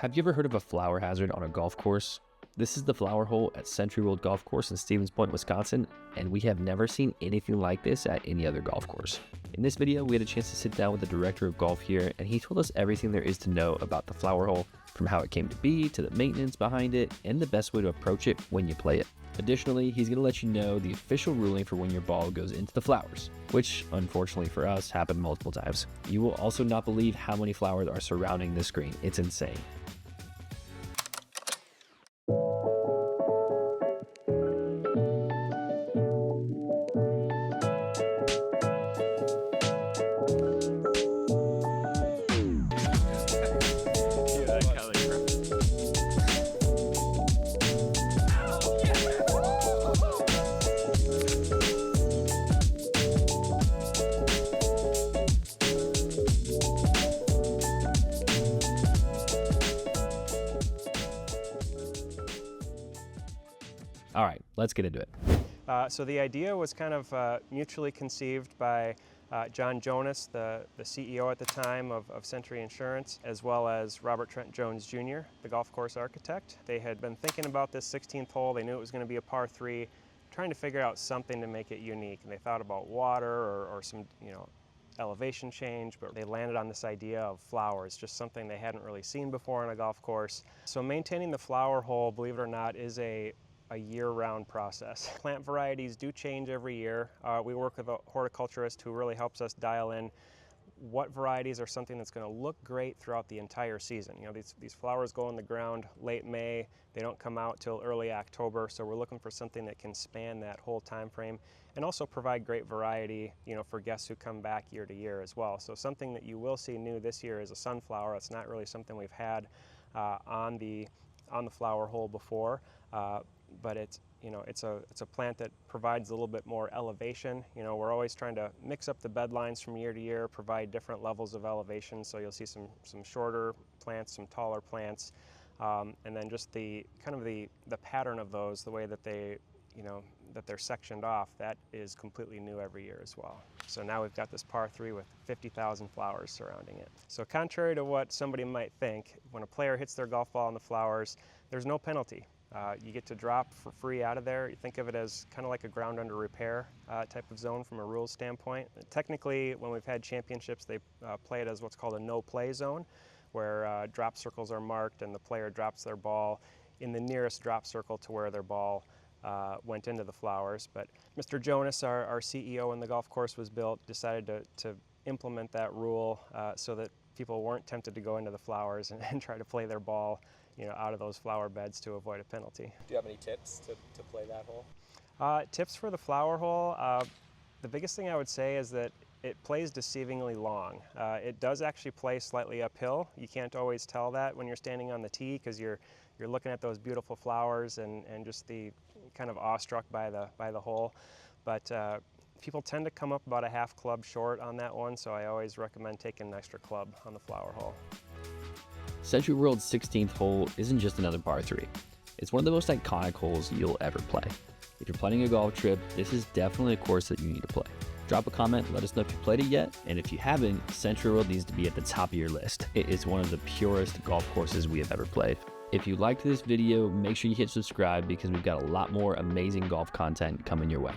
Have you ever heard of a flower hazard on a golf course? This is the flower hole at SentryWorld Golf Course in Stevens Point, Wisconsin, and we have never seen anything like this at any other golf course. In this video, we had a chance to sit down with the director of golf here, and he told us everything there is to know about the flower hole, from how it came to be, to the maintenance behind it, and the best way to approach it when you play it. Additionally, he's going to let you know the official ruling for when your ball goes into the flowers, which, unfortunately for us, happened multiple times. You will also not believe how many flowers are surrounding this green. It's insane. All right, let's get into it. So the idea was kind of mutually conceived by John Jonas, the CEO at the time of Century Insurance, as well as Robert Trent Jones Jr., the golf course architect. They had been thinking about this 16th hole. They knew it was going to be a par 3, trying to figure out something to make it unique. And they thought about water or some, elevation change, but they landed on this idea of flowers, just something they hadn't really seen before on a golf course. So maintaining the flower hole, believe it or not, is a year-round process. Plant varieties do change every year. We work with a horticulturist who really helps us dial in what varieties are something that's going to look great throughout the entire season. These flowers go in the ground late May. They don't come out till early October, so we're looking for something that can span that whole time frame and also provide great variety, for guests who come back year to year as well. So something that you will see new this year is a sunflower. It's not really something we've had on the flower hole before. But it's a plant that provides a little bit more elevation. We're always trying to mix up the bed lines from year to year, provide different levels of elevation. So you'll see some shorter plants, some taller plants, and then just the pattern of those, the way that they're sectioned off, that is completely new every year as well. So now we've got this par 3 with 50,000 flowers surrounding it. So contrary to what somebody might think, when a player hits their golf ball in the flowers, there's no penalty. You get to drop for free out of there. You think of it as kind of like a ground under repair type of zone from a rules standpoint. Technically, when we've had championships, they play it as what's called a no-play zone, where drop circles are marked and the player drops their ball in the nearest drop circle to where their ball went into the flowers. But Mr. Jonas, our CEO when the golf course was built, decided to implement that rule so that people weren't tempted to go into the flowers and try to play their ball out of those flower beds to avoid a penalty. Do you have any tips to play that hole? Tips for the flower hole, the biggest thing I would say is that it plays deceivingly long. It does actually play slightly uphill. You can't always tell that when you're standing on the tee because you're looking at those beautiful flowers and just the kind of awestruck by the hole. But people tend to come up about a half club short on that one, so I always recommend taking an extra club on the flower hole. SentryWorld's 16th hole isn't just another par 3. It's one of the most iconic holes you'll ever play. If you're planning a golf trip, this is definitely a course that you need to play. Drop a comment, let us know if you played it yet, and if you haven't, SentryWorld needs to be at the top of your list. It is one of the purest golf courses we have ever played. If you liked this video, make sure you hit subscribe because we've got a lot more amazing golf content coming your way.